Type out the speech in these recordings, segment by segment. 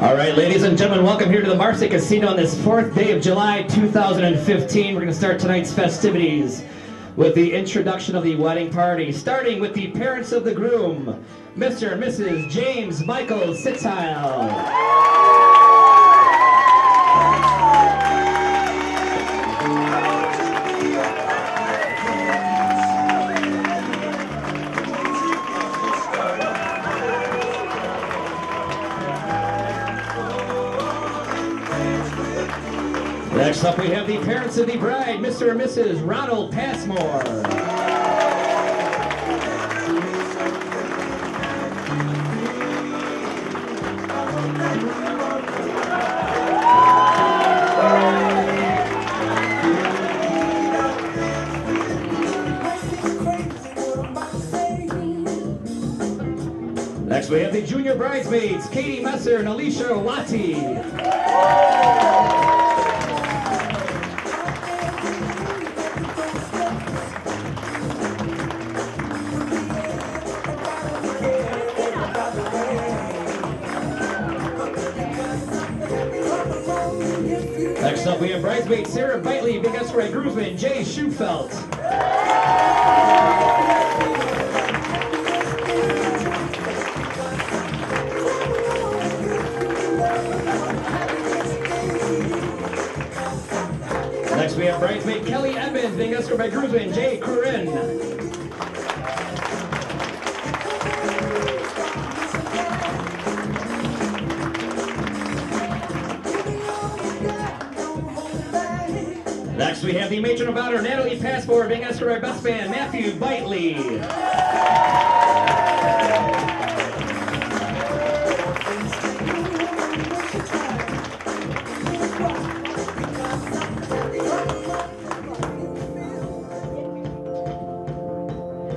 All right, ladies and gentlemen, welcome here to the Marcy Casino on this 4th day of July 2015. We're going to start tonight's festivities with the introduction of the wedding party, starting with the parents of the groom, Mr. and Mrs. James Michael Sittile. Next up, we have the parents of the bride, Mr. and Mrs. Ronald Passmore. Next, we have the junior bridesmaids, Katie Messer and Alicia Wati. Next up, we have bridesmaid Sarah Bitely, big escort groomsman Jay Schufelt. Next, we have bridesmaid Kelly Evans, being escorted by groomsman Jay Corinne. Next, we have the matron of honor, Natalie Passport, being escorted by best man Matthew Bitely.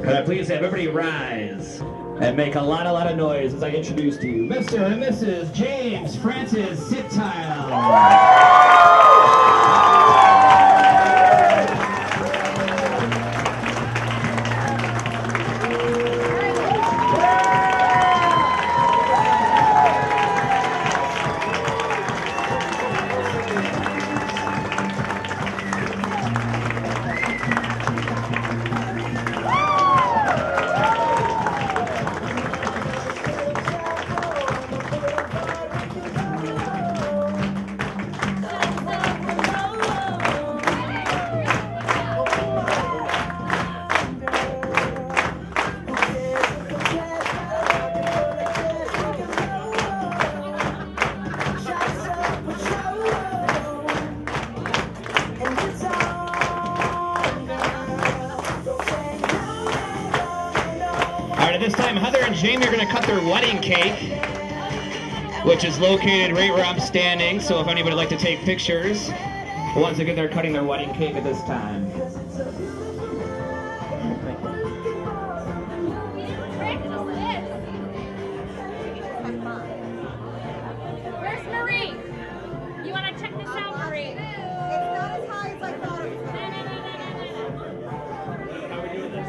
Could I please have everybody rise and make a lot of noise as I introduce to you Mr. and Mrs. James Francis Sittile. At this time, Heather and Jamie are going to cut their wedding cake, which is located right where I'm standing, so if anybody would like to take pictures, once again, they're cutting their wedding cake at this time. Where's Marie? You want to check this out, Marie? It's not as high as I thought it was. How are we doing this?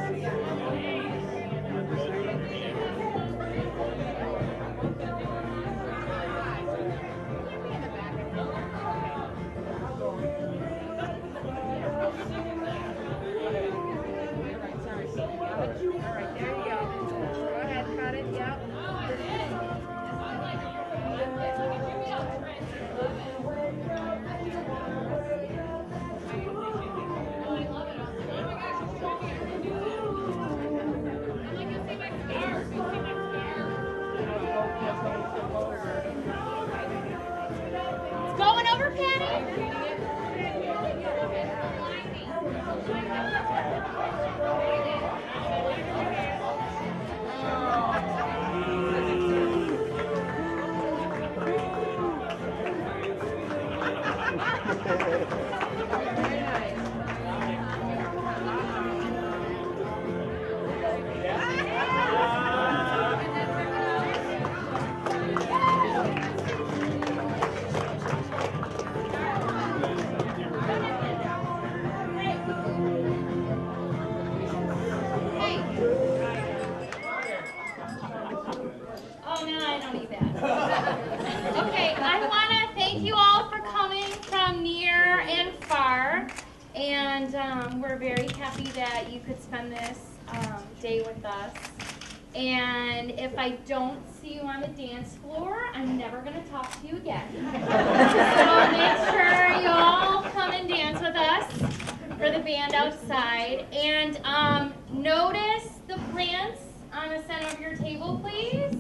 happy that you could spend this day with us. And if I don't see you on the dance floor, I'm never going to talk to you again. So make sure you all come and dance with us for the band outside. And notice the plants on the center of your table, please.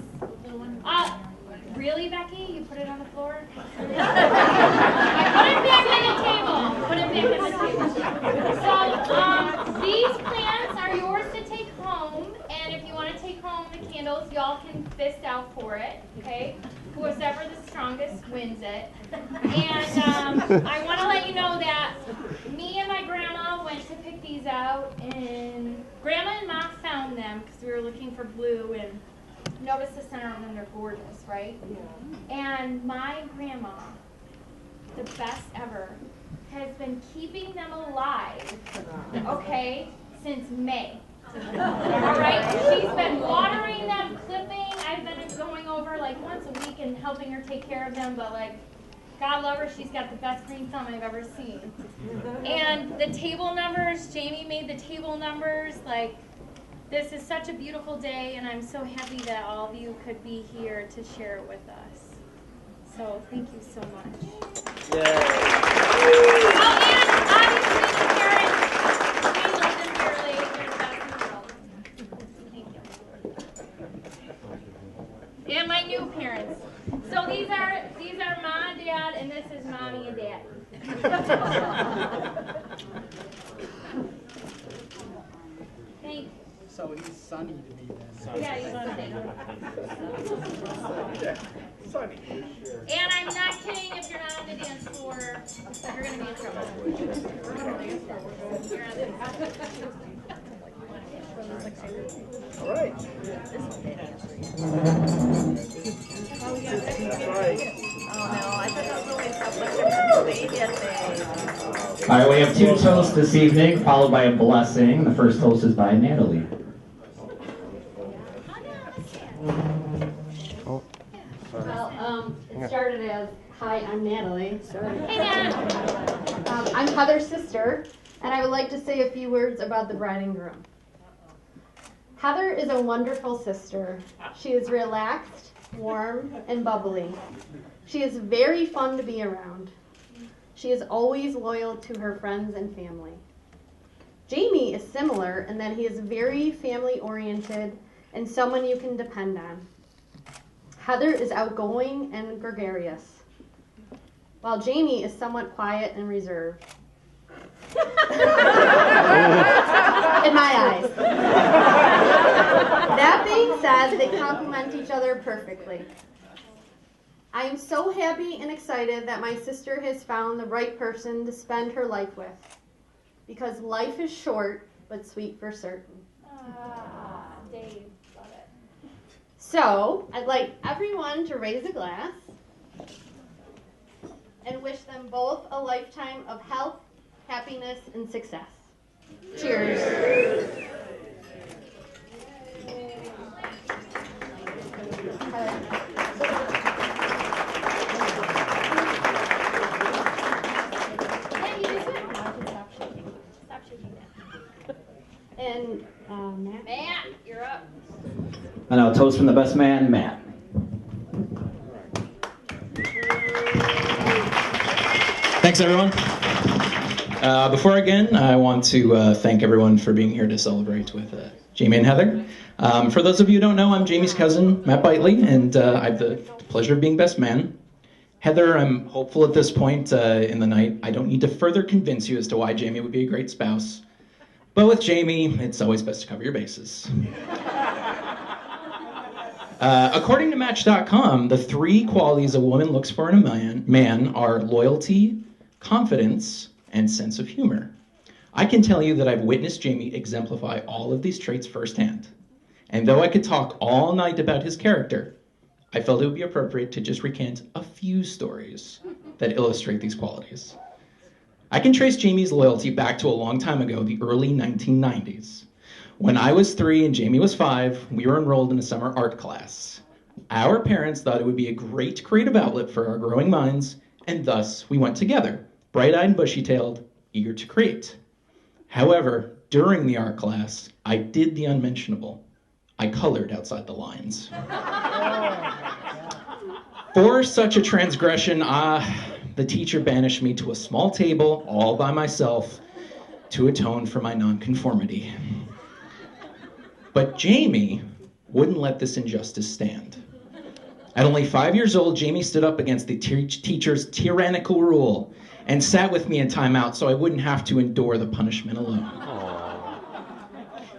Really, Becky? You put it on the floor? Put it back on the table. Put it back on the table. So these plants are yours to take home, and if you want to take home the candles, y'all can fist out for it, okay? Whoever the strongest wins it. And I want to let you know that me and my grandma went to pick these out, and Grandma and Ma found them because we were looking for blue, and notice the center of them, they're gorgeous, right? Yeah. And my grandma, the best ever, has been keeping them alive, okay, since May. All right, she's been watering them, clipping. I've been going over like once a week and helping her take care of them, but like, God love her, she's got the best green thumb I've ever seen. And the table numbers, Jamie made the table numbers, like, this is such a beautiful day, and I'm so happy that all of you could be here to share it with us. So thank you so much. Yay. Oh, and obviously the parents, we love them dearly. They're the best in the world. Thank you. And my new parents. So these are Mom, Dad, and this is Mommy and Dad. Thank you. So he's sunny to me then. Yeah, he's sunny. Yeah, sunny. And I'm not kidding, if you're not on the dance floor, you're going to be in trouble. You're on the All right. That's right. All right, we have two toasts this evening, followed by a blessing. The first toast is by Natalie. Well, it started as, hi, I'm Natalie. Hey, Nat. I'm Heather's sister, and I would like to say a few words about the bride and groom. Heather is a wonderful sister. She is relaxed, warm, and bubbly. She is very fun to be around. She is always loyal to her friends and family. Jamie is similar in that he is very family-oriented and someone you can depend on. Heather is outgoing and gregarious, while Jamie is somewhat quiet and reserved. In my eyes. That being said, they complement each other perfectly. I am so happy and excited that my sister has found the right person to spend her life with, because life is short but sweet for certain. Dave, love it. So, I'd like everyone to raise a glass and wish them both a lifetime of health, happiness, and success. Cheers. And Matt? Matt, you're up. And now a toast from the best man, Matt. Thanks, everyone. Before again, I want to thank everyone for being here to celebrate with Jamie and Heather. For those of you who don't know, I'm Jamie's cousin, Matt Bitely, and I have the pleasure of being best man. Heather, I'm hopeful at this point in the night, I don't need to further convince you as to why Jamie would be a great spouse. But with Jamie, it's always best to cover your bases. According to Match.com, the 3 qualities a woman looks for in a man are loyalty, confidence, and sense of humor. I can tell you that I've witnessed Jamie exemplify all of these traits firsthand. And though I could talk all night about his character, I felt it would be appropriate to just recant a few stories that illustrate these qualities. I can trace Jamie's loyalty back to a long time ago, the early 1990s. When I was 3 and Jamie was 5, we were enrolled in a summer art class. Our parents thought it would be a great creative outlet for our growing minds, and thus we went together, bright-eyed and bushy-tailed, eager to create. However, During the art class, I did the unmentionable. I colored outside the lines. For such a transgression, the teacher banished me to a small table all by myself to atone for my nonconformity. But Jamie wouldn't let this injustice stand. At only 5 years old, Jamie stood up against the teacher's tyrannical rule and sat with me in timeout so I wouldn't have to endure the punishment alone.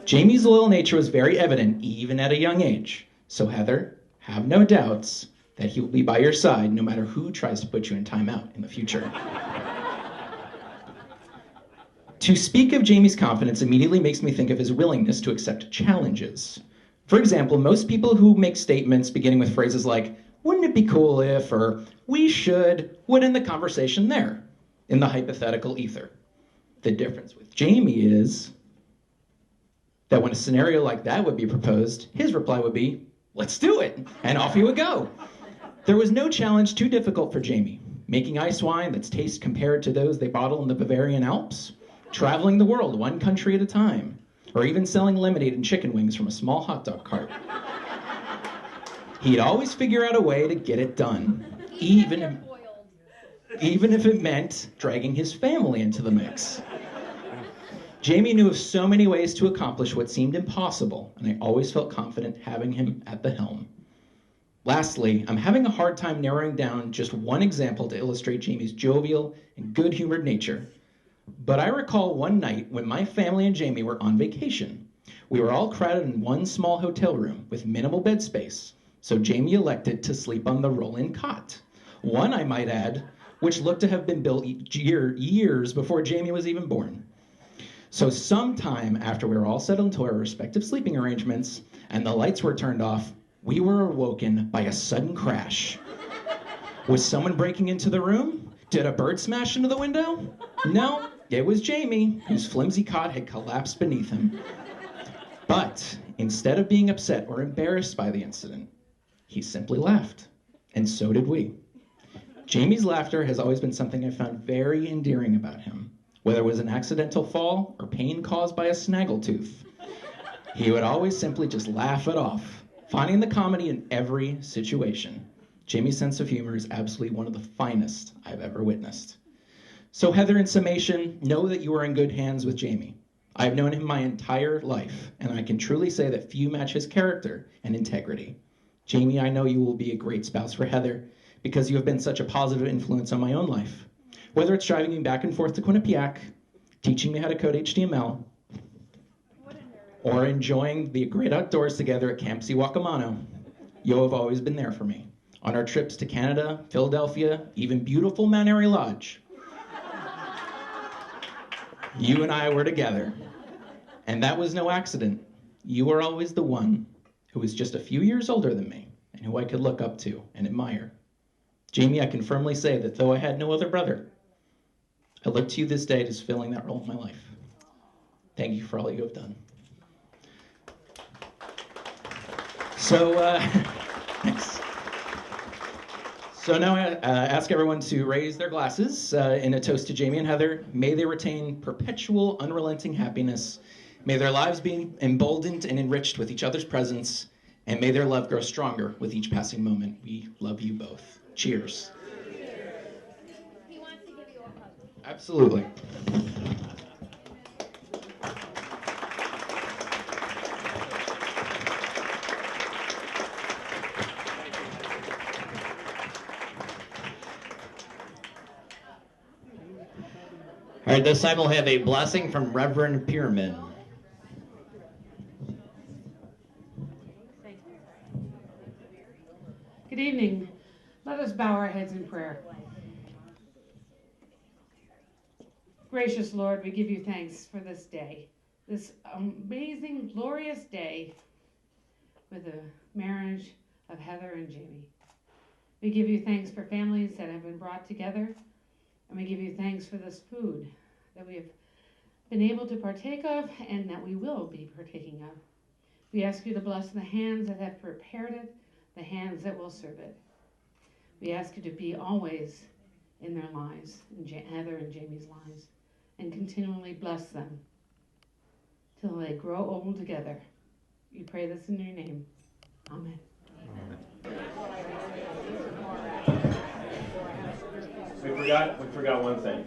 Jamie's loyal nature was very evident even at a young age. So Heather, have no doubts that he will be by your side no matter who tries to put you in timeout in the future. To speak of Jamie's confidence immediately makes me think of his willingness to accept challenges. For example, most people who make statements beginning with phrases like, wouldn't it be cool if, or we should, would end the conversation there, in the hypothetical ether. The difference with Jamie is that when a scenario like that would be proposed, his reply would be, let's do it, and off he would go. There was no challenge too difficult for Jamie. Making ice wine that's taste compared to those they bottle in the Bavarian Alps, traveling the world one country at a time, or even selling lemonade and chicken wings from a small hot dog cart. He'd always figure out a way to get it done, even if it meant dragging his family into the mix. Jamie knew of so many ways to accomplish what seemed impossible, and I always felt confident having him at the helm. Lastly, I'm having a hard time narrowing down just one example to illustrate Jamie's jovial and good-humored nature. But I recall one night when my family and Jamie were on vacation. We were all crowded in one small hotel room with minimal bed space, so Jamie elected to sleep on the roll-in cot. One, I might add, which looked to have been built years before Jamie was even born. So sometime after we were all settled into our respective sleeping arrangements and the lights were turned off, we were awoken by a sudden crash. Was someone breaking into the room? Did a bird smash into the window? No, it was Jamie, whose flimsy cot had collapsed beneath him. But instead of being upset or embarrassed by the incident, he simply laughed, and so did we. Jamie's laughter has always been something I found very endearing about him, whether it was an accidental fall or pain caused by a snaggletooth. He would always simply just laugh it off, finding the comedy in every situation. Jamie's sense of humor is absolutely one of the finest I've ever witnessed. So Heather, in summation, know that you are in good hands with Jamie. I've known him my entire life, and I can truly say that few match his character and integrity. Jamie, I know you will be a great spouse for Heather because you have been such a positive influence on my own life. Whether it's driving me back and forth to Quinnipiac, teaching me how to code HTML, or enjoying the great outdoors together at Camp Siwacamano, you have always been there for me. On our trips to Canada, Philadelphia, even beautiful Mount Airy Lodge, you and I were together. And that was no accident. You were always the one who was just a few years older than me and who I could look up to and admire. Jamie, I can firmly say that though I had no other brother, I look to you this day as filling that role in my life. Thank you for all you have done. So, thanks. So now I ask everyone to raise their glasses in a toast to Jamie and Heather. May they retain perpetual, unrelenting happiness. May their lives be emboldened and enriched with each other's presence. And may their love grow stronger with each passing moment. We love you both. Cheers. He wants to give you a hug. Absolutely. All right, this time we'll have a blessing from Reverend Pierman. Good evening. Let us bow our heads in prayer. Gracious Lord, we give you thanks for this day, this amazing, glorious day with the marriage of Heather and Jamie. We give you thanks for families that have been brought together, and we give you thanks for this food that we have been able to partake of and that we will be partaking of. We ask you to bless the hands that have prepared it, the hands that will serve it. We ask you to be always in their lives, in Heather and Jamie's lives, and continually bless them. till they grow old together. We pray this in your name. Amen. We forgot one thing.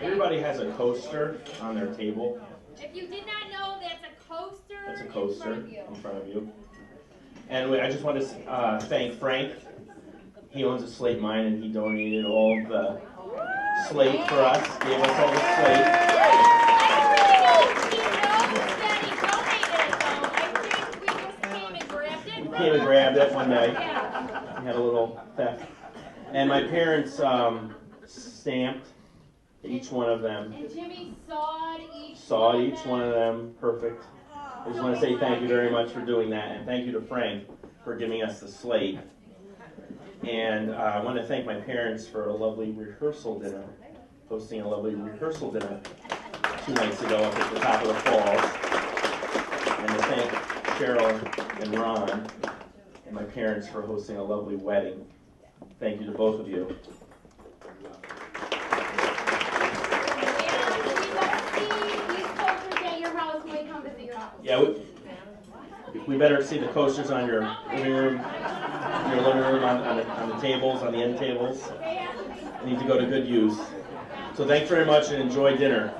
Everybody has a coaster on their table. If you did not know, that's a coaster. That's a coaster in front of you. And I just want to thank Frank. He owns a slate mine, and he donated all the slate for us. Gave us all the slate. Came and grabbed it one night. We had a little theft. And my parents stamped each one of them. And Jimmy sawed each one of them. Perfect. I just want to say thank you very much for doing that. And thank you to Frank for giving us the slate. And I want to thank my parents for a lovely rehearsal dinner. Hosting a lovely rehearsal dinner 2 nights ago up at the top of the falls. And to thank Cheryl and Ron and my parents for hosting a lovely wedding. Thank you to both of you. Yeah, we better see the coasters on your living room, on the tables, on the end tables. They need to go to good use. So thanks very much and enjoy dinner.